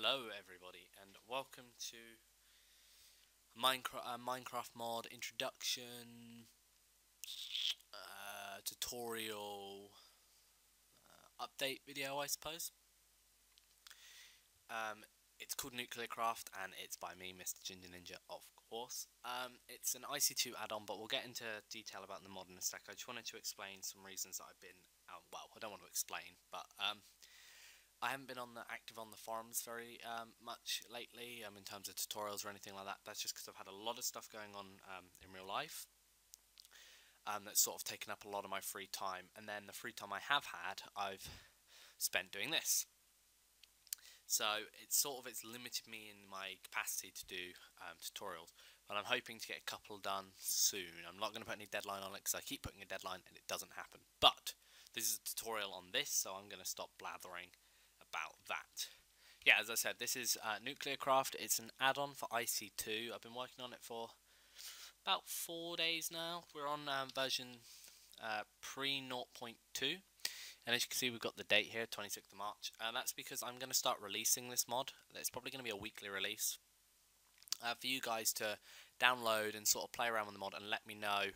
Hello everybody and welcome to Minecraft mod introduction tutorial update video, I suppose. It's called NuclearCraft and it's by me, MrrGingerNinja, of course. It's an IC2 add-on, but we'll get into detail about the mod in a sec. I just wanted to explain some reasons that I've been well, I don't want to explain, but I haven't been active on the forums very much lately in terms of tutorials or anything like that. That's just because I've had a lot of stuff going on in real life that's sort of taken up a lot of my free time, and then the free time I have had I've spent doing this. So it's limited me in my capacity to do tutorials, but I'm hoping to get a couple done soon. I'm not going to put any deadline on it because I keep putting a deadline and it doesn't happen. But this is a tutorial on this, so I'm going to stop blathering about that. Yeah, as I said, this is NuclearCraft. It's an add-on for IC2. I've been working on it for about 4 days now. We're on version pre0.2, and as you can see, we've got the date here, 26th of March. That's because I'm going to start releasing this mod. It's probably going to be a weekly release for you guys to download and sort of play around with the mod and let me know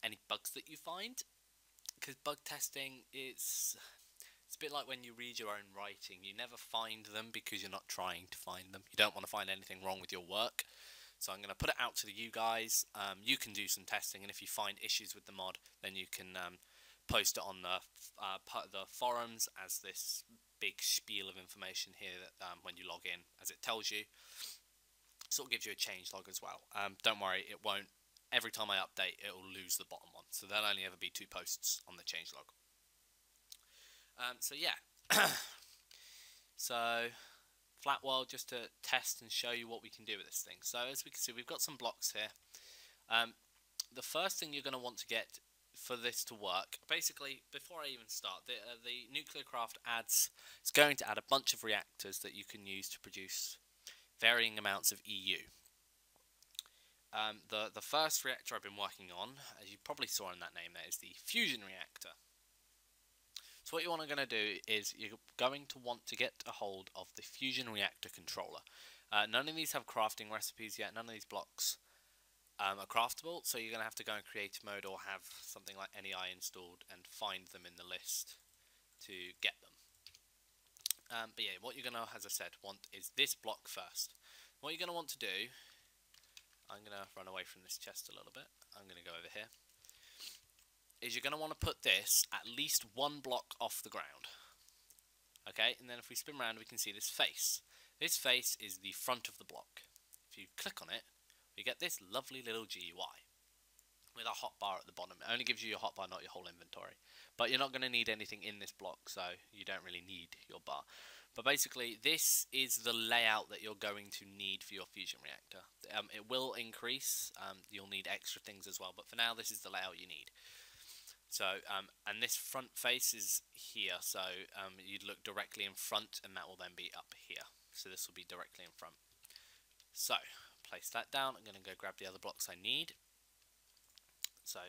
any bugs that you find, because bug testing is... it's a bit like when you read your own writing. You never find them because you're not trying to find them. You don't want to find anything wrong with your work. So I'm going to put it out to you guys. You can do some testing, and if you find issues with the mod, then you can post it on the forums as this big spiel of information here that when you log in, as it tells you, sort of gives you a changelog as well. Don't worry, it won't. Every time I update, it will lose the bottom one. So there'll only ever be 2 posts on the changelog. So yeah, so flat world, just to test and show you what we can do with this thing. So as we can see, we've got some blocks here. The first thing you're going to want to get for this to work, basically, before I even start, the NuclearCraft it's going to add a bunch of reactors that you can use to produce varying amounts of EU. The first reactor I've been working on, as you probably saw in that name there, is the fusion reactor. So what you're going to do is you're going to want to get a hold of the fusion reactor controller. None of these have crafting recipes yet. None of these blocks are craftable, so you're going to have to go in creative mode or have something like NEI installed and find them in the list to get them. But yeah, what you're going to, as I said, want is this block first. What you're going to want to do, I'm going to run away from this chest a little bit. I'm going to go over here. Is you're going to want to put this at least 1 block off the ground. Okay, and then if we spin around, we can see this face. This face is the front of the block. If you click on it, we get this lovely little GUI with a hotbar at the bottom. It only gives you your hotbar, not your whole inventory. But you're not going to need anything in this block, so you don't really need your bar. But basically, this is the layout that you're going to need for your fusion reactor. It will increase. You'll need extra things as well, but for now, this is the layout you need. So, and this front face is here, so you'd look directly in front, and that will then be up here. So this will be directly in front. So, place that down. I'm going to go grab the other blocks I need. So,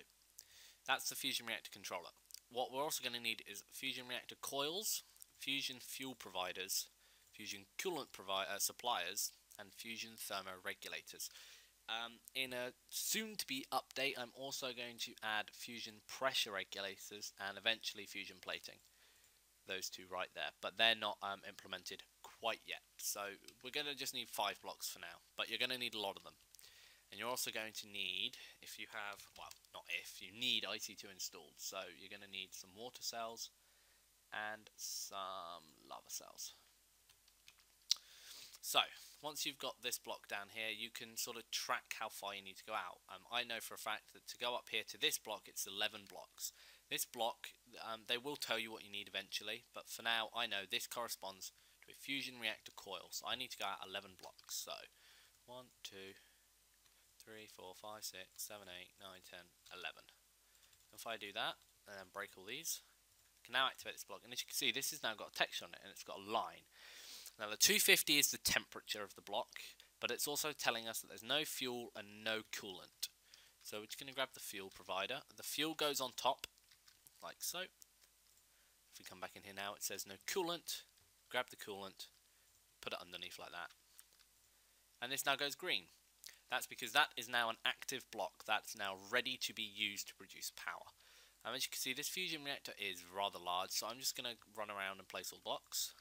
that's the fusion reactor controller. What we're also going to need is fusion reactor coils, fusion fuel providers, fusion coolant suppliers, and fusion thermoregulators. In a soon-to-be update, I'm also going to add fusion pressure regulators and eventually fusion plating. Those 2 right there, but they're not implemented quite yet. So we're going to just need 5 blocks for now, but you're going to need a lot of them. And you're also going to need, if you have, well, not if, you need IC2 installed. So you're going to need some water cells and some lava cells. So, once you've got this block down here, you can sort of track how far you need to go out. I know for a fact that to go up here to this block, it's 11 blocks. This block, they will tell you what you need eventually, but for now, I know this corresponds to a fusion reactor coil. So I need to go out 11 blocks. So, 1, 2, 3, 4, 5, 6, 7, 8, 9, 10, 11. If I do that, and then break all these, I can now activate this block. And as you can see, this has now got a texture on it, and it's got a line. Now the 250 is the temperature of the block, but it's also telling us that there's no fuel and no coolant. So we're just going to grab the fuel provider. The fuel goes on top, like so. If we come back in here now, it says no coolant. Grab the coolant, put it underneath like that. And this now goes green. That's because that is now an active block that's now ready to be used to produce power. As you can see, this fusion reactor is rather large, so I'm just going to run around and place all blocks.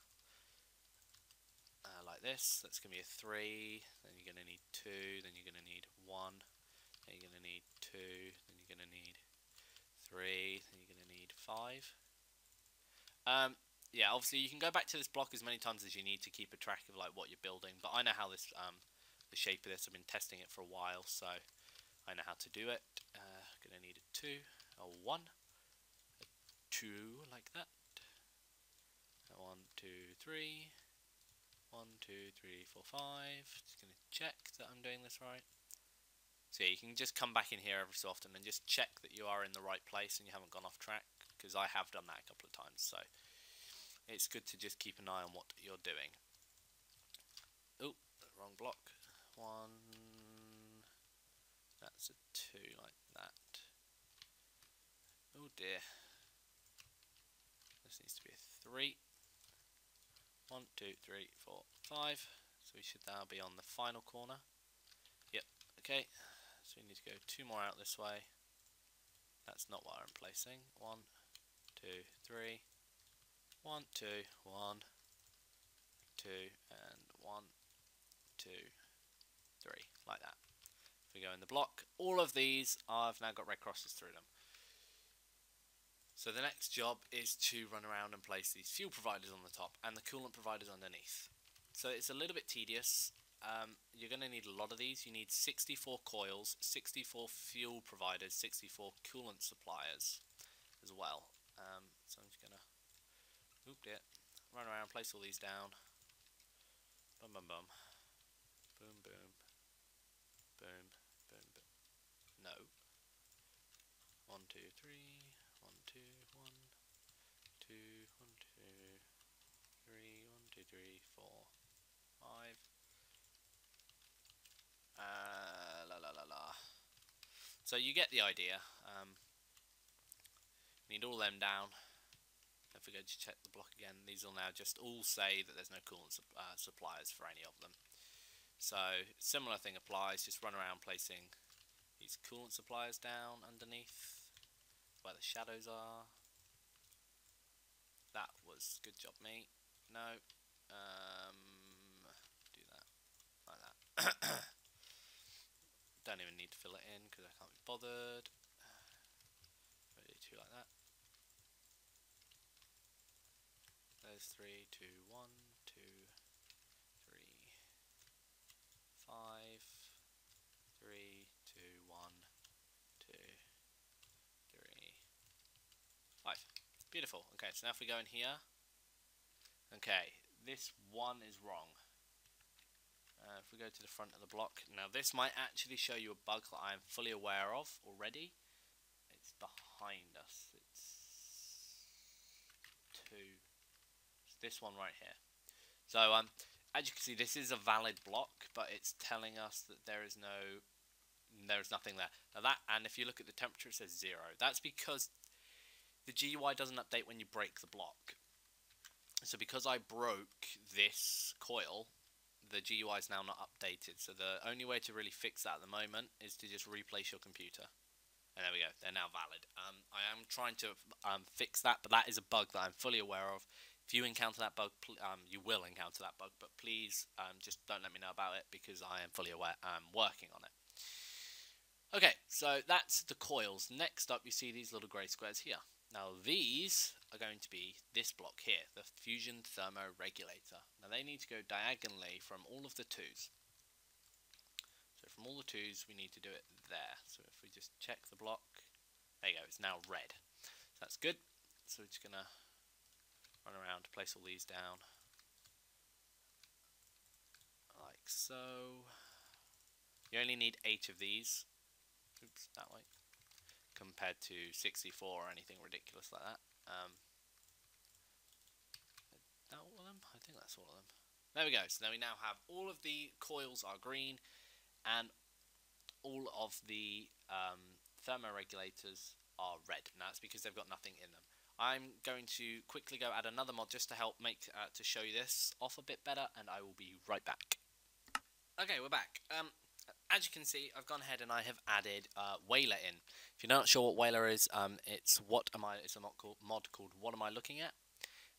Like this. That's going to be a 3, then you're going to need 2, then you're going to need 1, then you're going to need 2, then you're going to need 3, then you're going to need 5. Yeah, obviously you can go back to this block as many times as you need to keep a track of like what you're building, but I know how this, the shape of this, I've been testing it for a while, so I know how to do it. Going to need a 2, a 1, a 2 like that, a 1, 2, 3, 1, 2, 3, 4, 5. Just going to check that I'm doing this right. So yeah, you can just come back in here every so often and just check that you are in the right place and you haven't gone off track, because I have done that a couple of times, so it's good to just keep an eye on what you're doing. Oh, wrong block. 1, that's a 2 like that. Oh dear. This needs to be a 3. 1, 2, 3, 4, 5. So we should now be on the final corner. Yep, okay. So we need to go 2 more out this way. That's not what I'm placing. 1, 2, 3. 1, 2, 1, 2, and 1, 2, 3, like that. If we go in the block, all of these, I've now got red crosses through them. So the next job is to run around and place these fuel providers on the top and the coolant providers underneath. So it's a little bit tedious. You're going to need a lot of these. You need 64 coils, 64 fuel providers, 64 coolant suppliers as well. So I'm just going to run around, place all these down. Bum bum bum. Boom boom. Boom boom boom. No. 1, 2, 3. 1, 2, 1, 2, 1, 2, 3, 1, 2, 3, 4, 5. La la la la. So you get the idea. Need all them down. If we go to check the block again, these will now just all say that there's no coolant suppliers for any of them. So similar thing applies. Just run around placing these coolant suppliers down underneath where the shadows are. That was good job, mate. No. Do that like that. Don't even need to fill it in because I can't be bothered. Do 2 like that. There's 3, 2, 1, 2, 3, 5, 3, 2, 1, 2, 3, 5. Beautiful. Okay, so now if we go in here, okay, this 1 is wrong. If we go to the front of the block, now this might actually show you a bug that I am fully aware of already. It's behind us. It's 2. It's this one right here. So as you can see, this is a valid block, but it's telling us that there is nothing there. Now that, and if you look at the temperature, it says 0. That's because the GUI doesn't update when you break the block. So because I broke this coil, the GUI is now not updated. So the only way to really fix that at the moment is to just replace your computer. And there we go, they're now valid. I am trying to fix that, but that is a bug that I'm fully aware of. If you encounter that bug, you will encounter that bug, but please just don't let me know about it because I am fully aware. I'm working on it. Okay, so that's the coils. Next up, you see these little grey squares here. Now these are going to be this block here, the fusion thermoregulator. Now they need to go diagonally from all of the 2's. So from all the 2's, we need to do it there. So if we just check the block, there you go, it's now red. So that's good. So we're just going to run around to place all these down. Like so. You only need 8 of these. Oops, that way. Compared to 64 or anything ridiculous like that. Is that all of them? I think that's all of them. There we go. So now we now have all of the coils are green and all of the thermoregulators are red. Now that's because they've got nothing in them. I'm going to quickly go add another mod just to help to show you this off a bit better, and I will be right back. Okay, we're back. As you can see, I've gone ahead and I have added Whaler in. If you're not sure what Whaler is, it's a mod called What Am I Looking At?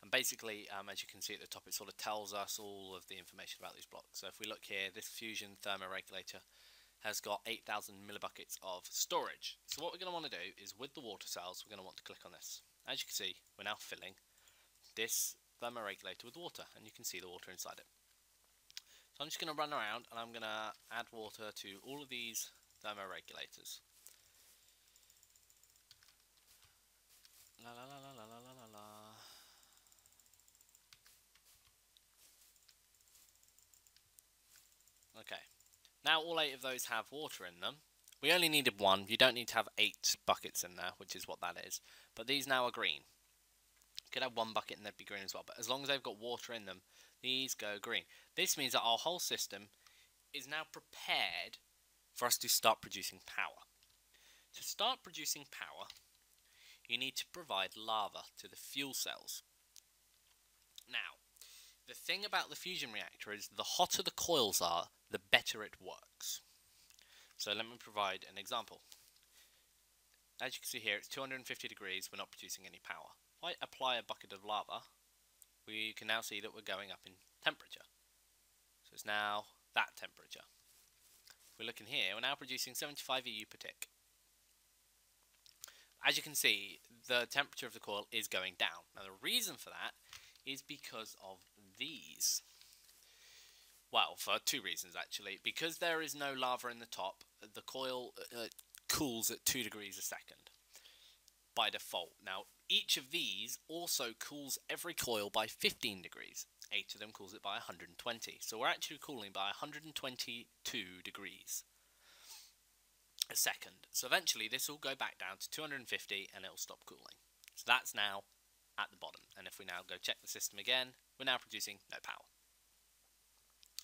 And basically, as you can see at the top, it sort of tells us all of the information about these blocks. So if we look here, this fusion thermoregulator has got 8,000 millibuckets of storage. So what we're going to want to do is, with the water cells, we're going to want to click on this. As you can see, we're now filling this thermoregulator with water, and you can see the water inside it. So I'm just going to run around and I'm going to add water to all of these thermoregulators. La la la la la la la la. Okay. Now all 8 of those have water in them. We only needed 1. You don't need to have 8 buckets in there, which is what that is. But these now are green. You could have 1 bucket and they'd be green as well. But as long as they've got water in them, these go green. This means that our whole system is now prepared for us to start producing power. To start producing power, you need to provide lava to the fuel cells. Now, the thing about the fusion reactor is the hotter the coils are, the better it works. So let me provide an example. As you can see here, it's 250 degrees, we're not producing any power. If I apply a bucket of lava, we can now see that we're going up in temperature. So it's now that temperature. If we look in here, we're now producing 75 EU per tick. As you can see, the temperature of the coil is going down. Now the reason for that is because of these. Well, for 2 reasons actually. Because there is no lava in the top, the coil cools at 2 degrees a second by default. Now each of these also cools every coil by 15 degrees. 8 of them cools it by 120. So we're actually cooling by 122 degrees a second. So eventually this will go back down to 250 and it will stop cooling. So that's now at the bottom. And if we now go check the system again, we're now producing no power.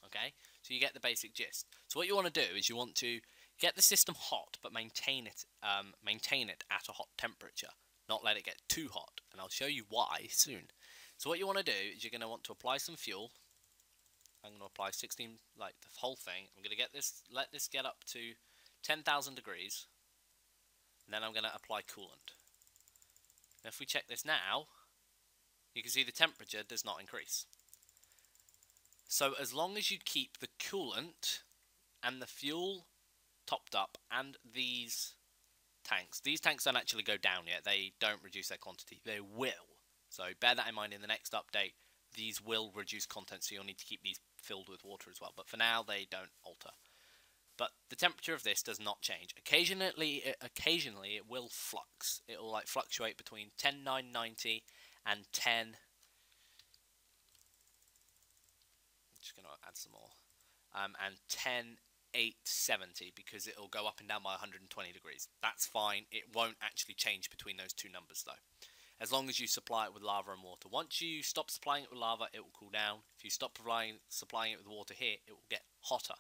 Okay, so you get the basic gist. So what you want to do is you want to get the system hot, but maintain it at a hot temperature, not let it get too hot. And I'll show you why soon. So what you want to do is you're going to want to apply some fuel. I'm going to apply 16, like the whole thing. I'm going to let this get up to 10,000 degrees, and then I'm going to apply coolant. Now if we check this now, you can see the temperature does not increase. So as long as you keep the coolant and the fuel topped up and these tanks don't actually go down yet, they don't reduce their quantity, they will. So bear that in mind. In the next update, these will reduce content, so you'll need to keep these filled with water as well. But for now, they don't alter. But the temperature of this does not change. Occasionally it will flux. It will like fluctuate between 10,990 and 10. I'm just going to add some more. And 10,870, because it will go up and down by 120 degrees. That's fine. It won't actually change between those 2 numbers though, as long as you supply it with lava and water. Once you stop supplying it with lava, it will cool down. If you stop supplying it with water here, it will get hotter.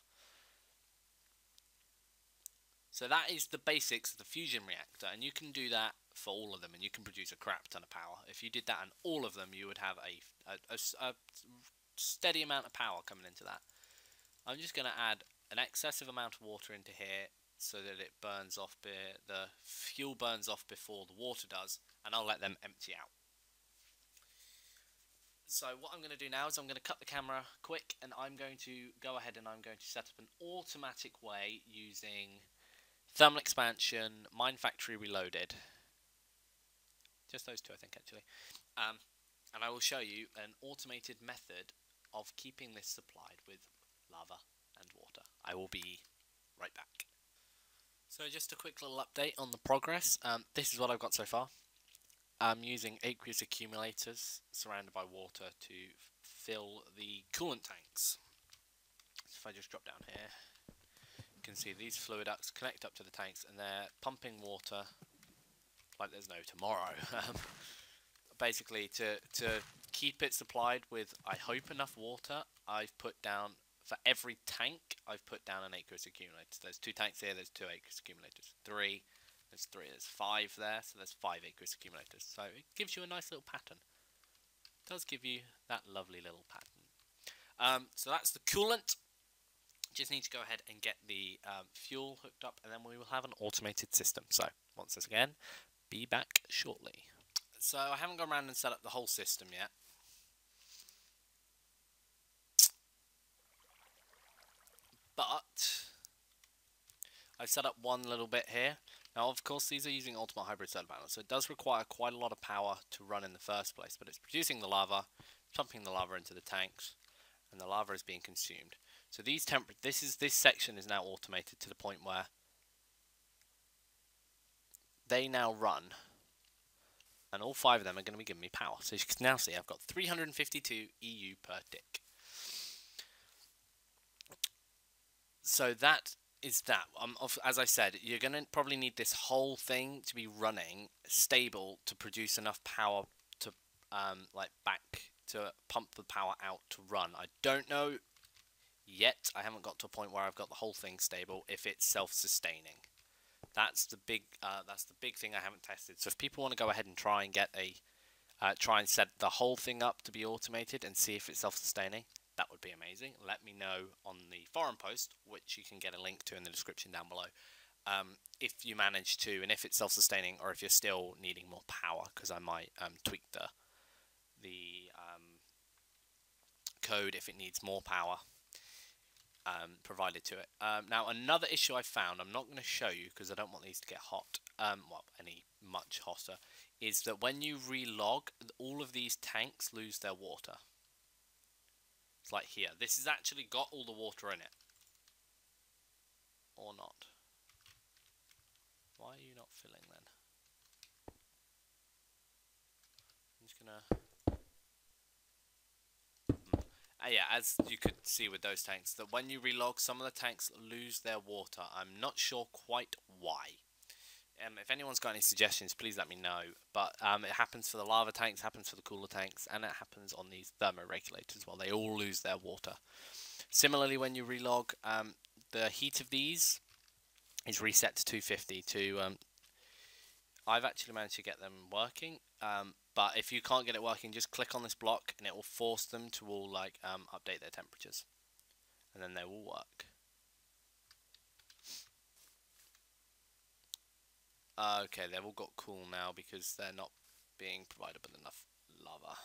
So that is the basics of the fusion reactor, and you can do that for all of them, and you can produce a crap ton of power. If you did that on all of them, you would have a steady amount of power coming into that. I'm just going to add an excessive amount of water into here so that it burns off, the fuel burns off before the water does, and I'll let them empty out. So what I'm going to do now is I'm going to cut the camera quick, and I'm going to go ahead and I'm going to set up an automatic way using thermal expansion, mine factory reloaded. Just those 2, I think, actually. And I will show you an automated method of keeping this supplied with lava and water. I will be right back. So just a quick little update on the progress. This is what I've got so far. I'm using aqueous accumulators surrounded by water to fill the coolant tanks. So if I just drop down here, you can see these fluid ducts connect up to the tanks, and they're pumping water like there's no tomorrow. Basically, to keep it supplied with, I hope, enough water, I've put down, for every tank, I've put down an aqueous accumulator. So there's 2 tanks here, there's 2 aqueous accumulators. 3, There's 3, there's 5 there, so there's 5 aqueous accumulators. So it gives you a nice little pattern. It does give you that lovely little pattern. So that's the coolant. Just need to go ahead and get the fuel hooked up, and then we will have an automated system. So once again, be back shortly. So I haven't gone around and set up the whole system yet. But I've set up one little bit here. Now, of course, these are using Ultimate Hybrid Solar Panels, so it does require quite a lot of power to run in the first place, but it's producing the lava, pumping the lava into the tanks, and the lava is being consumed. So these this section is now automated to the point where they now run, and all 5 of them are going to be giving me power. So you can now see I've got 352 EU per tick. So that is that. As I said, you're going to probably need this whole thing to be running stable to produce enough power to to pump the power out to run. I don't know yet. I haven't got to a point where I've got the whole thing stable if it's self-sustaining. That's the big thing I haven't tested. So if people want to go ahead and try and get try and set the whole thing up to be automated and see if it's self-sustaining, that would be amazing. Let me know on the forum post, which you can get a link to in the description down below, if you manage to, and if it's self-sustaining, or if you're still needing more power, because I might tweak the code if it needs more power provided to it. Now, another issue I found, I'm not going to show you because I don't want these to get hot, well, any much hotter, is that when you relog, all of these tanks lose their water. It's like here. This has actually got all the water in it. Or not. Why are you not filling then? I'm just gonna... yeah, as you could see with those tanks, that when you relog, some of the tanks lose their water. I'm not sure quite why. If anyone's got any suggestions, please let me know. But it happens for the lava tanks, happens for the cooler tanks, and it happens on these thermoregulators as well. They all lose their water. Similarly, when you relog, the heat of these is reset to 250 to... I've actually managed to get them working, but if you can't get it working, just click on this block and it will force them to all update their temperatures, and then they will work. Okay, they've all got cool now because they're not being provided with enough lava.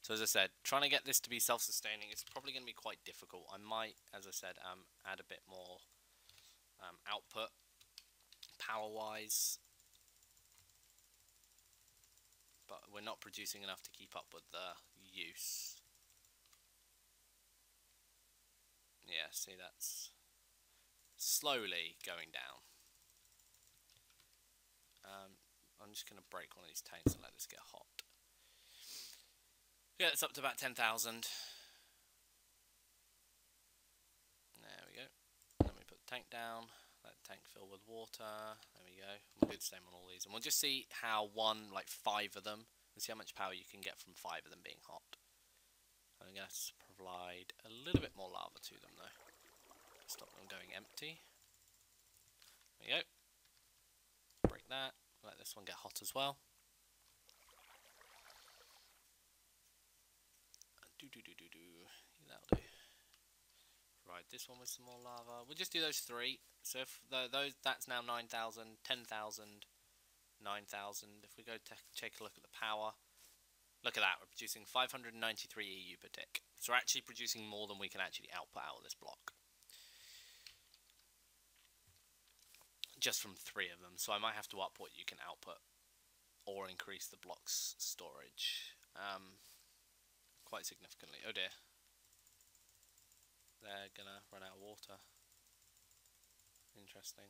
So as I said, trying to get this to be self-sustaining is probably going to be quite difficult. I might, as I said, add a bit more output power-wise, but we're not producing enough to keep up with the use. Yeah, see, that's slowly going down. I'm just going to break one of these tanks and let this get hot. Yeah, it's up to about 10,000. There we go. Then we put the tank down. Let the tank fill with water. There we go. We'll do the same on all these. And we'll just see how 5 of them, and see how much power you can get from 5 of them being hot. I'm going to provide a little bit more lava to them though. Stop them going empty. There we go. Break that. Let this one get hot as well. That'll do. Provide this one with some more lava. We'll just do those 3. So if that's now 9,000, 10,000, 9,000. If we go take a look at the power, look at that. We're producing 593 EU per tick. So we're actually producing more than we can actually output out of this block. Just from 3 of them, so I might have to up what you can output or increase the block's storage quite significantly. Oh dear, they're gonna run out of water. Interesting.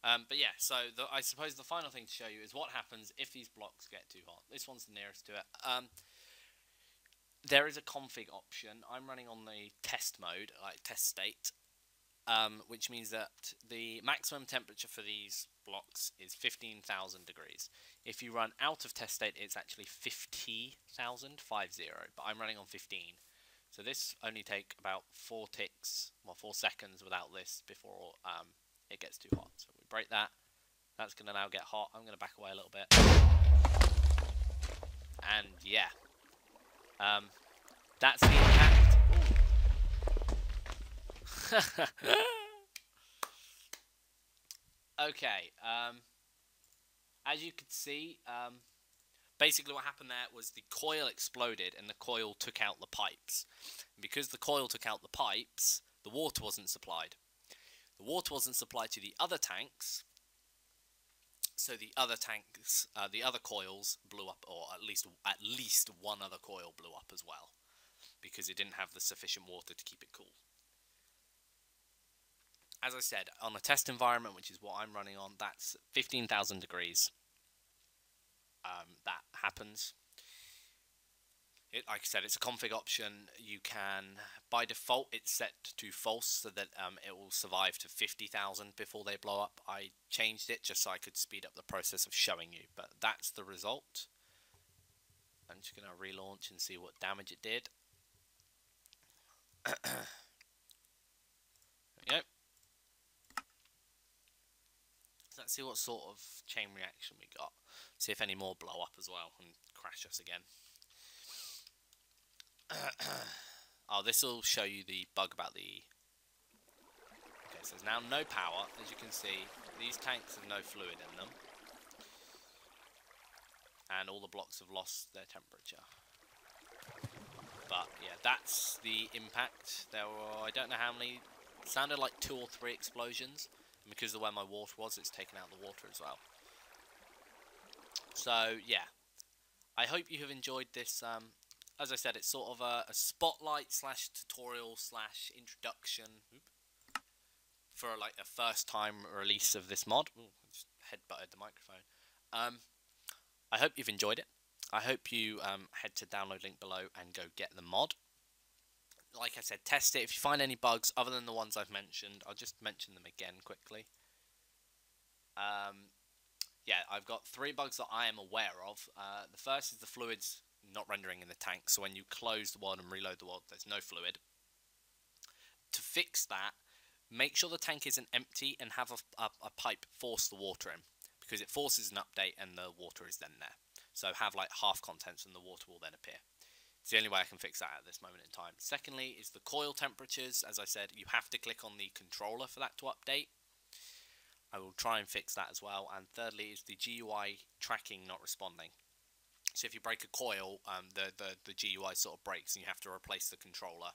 But yeah, so I suppose the final thing to show you is what happens if these blocks get too hot. This one's the nearest to it. There is a config option. I'm running on the test mode, like test state. Which means that the maximum temperature for these blocks is 15,000 degrees. If you run out of test state, it's actually 50,000, 50, but I'm running on 15. So this only take about 4 ticks, well 4 seconds without this before it gets too hot. So we break that. That's going to now get hot. I'm going to back away a little bit. And yeah. That's the impact. Okay. As you could see, basically what happened there was the coil exploded and the coil took out the pipes. And because the coil took out the pipes, the water wasn't supplied. The water wasn't supplied to the other tanks, so the other tanks, the other coils blew up, or at least one other coil blew up as well, because it didn't have the sufficient water to keep it cool. As I said, on a test environment, which is what I'm running on, that's 15,000 degrees. That happens. Like I said, it's a config option. You can, by default, it's set to false so that it will survive to 50,000 before they blow up. I changed it just so I could speed up the process of showing you, but that's the result. I'm just going to relaunch and see what damage it did. There we go. So let's see what sort of chain reaction we got. See if any more blow up as well and crash us again. Oh, this will show you the bug about the... Okay, so there's now no power. As you can see, these tanks have no fluid in them. And all the blocks have lost their temperature. But, yeah, that's the impact. There were, I don't know how many... It sounded like 2 or 3 explosions. And because of where my water was, it's taken out the water as well. So, yeah. I hope you have enjoyed this... as I said, it's sort of a spotlight slash tutorial slash introduction for like a first time release of this mod. Ooh, I just headbutted the microphone. I hope you've enjoyed it. I hope you head to download link below and go get the mod. Like I said, test it. If you find any bugs other than the ones I've mentioned, I'll just mention them again quickly. Yeah, I've got 3 bugs that I am aware of. The first is the fluids not rendering in the tank, so when you close the wad and reload the wad, there's no fluid. To fix that, make sure the tank isn't empty and have a pipe force the water in, because it forces an update and the water is then there. So have like half contents and the water will then appear. It's the only way I can fix that at this moment in time. Secondly is the coil temperatures. As I said, you have to click on the controller for that to update. I will try and fix that as well. And thirdly is the GUI tracking not responding. So if you break a coil, the GUI sort of breaks and you have to replace the controller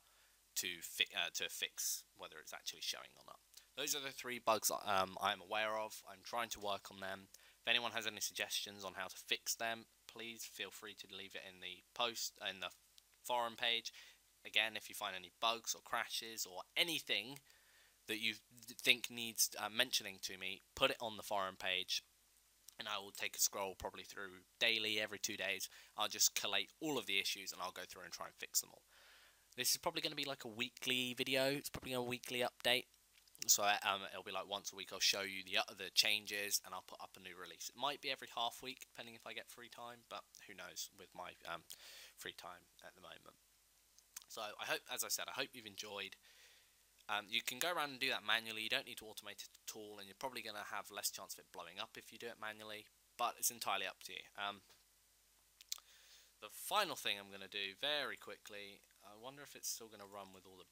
to fix whether it's actually showing or not. Those are the 3 bugs I'm aware of. I'm trying to work on them. If anyone has any suggestions on how to fix them, please feel free to leave it in the post, in the forum page. Again, if you find any bugs or crashes or anything that you think needs mentioning to me, put it on the forum page. And I will take a scroll probably through daily, every 2 days. I'll just collate all of the issues and I'll go through and try and fix them all. This is probably going to be like a weekly video. It's probably a weekly update. So it'll be like once a week I'll show you the changes and I'll put up a new release. It might be every half week depending if I get free time, but who knows with my free time at the moment. So I hope, as I said, I hope you've enjoyed. You can go around and do that manually. You don't need to automate it at all, and you're probably going to have less chance of it blowing up if you do it manually, but it's entirely up to you. The final thing I'm going to do very quickly, I wonder if it's still going to run with all the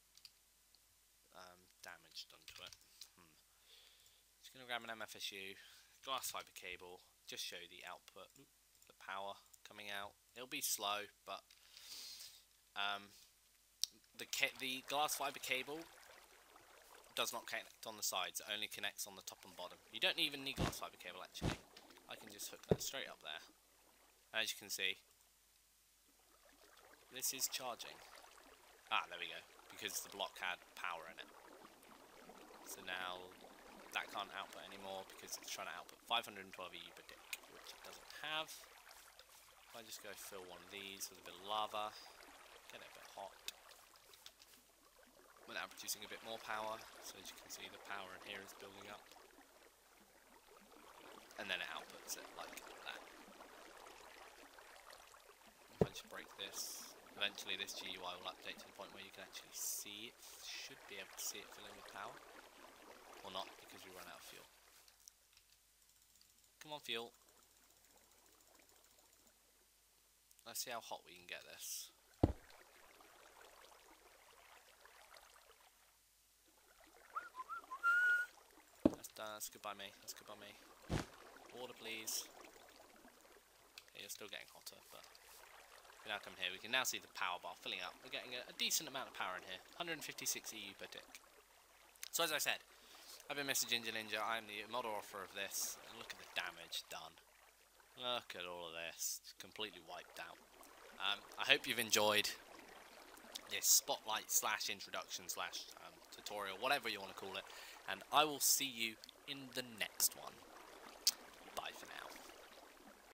damage done to it. Just going to grab an MFSU, glass fiber cable, just show you the output, the power coming out. It'll be slow, but the glass fiber cable does not connect on the sides, it only connects on the top and bottom. You don't even need glass fiber cable actually. I can just hook that straight up there. As you can see, this is charging. Ah, there we go, because the block had power in it. So now that can't output anymore because it's trying to output 512 EU per tick, which it doesn't have. If I just go fill one of these with a bit of lava, get it a bit hot. We're now producing a bit more power, so as you can see the power in here is building up. And then it outputs it like that. If I just break this, eventually this GUI will update to the point where you can actually see it, should be able to see it filling with power. Or not, because we run out of fuel. Come on, fuel. Let's see how hot we can get this. That's done. That's goodbye me. That's goodbye me. Water, please. Okay, you're still getting hotter, but we now come here. We can now see the power bar filling up. We're getting a decent amount of power in here. 156 EU per tick. So as I said, I've been MrrGingerNinja. I'm the model author of this. And look at the damage done. Look at all of this. It's completely wiped out. I hope you've enjoyed this spotlight slash introduction slash tutorial, whatever you want to call it. And I will see you in the next one.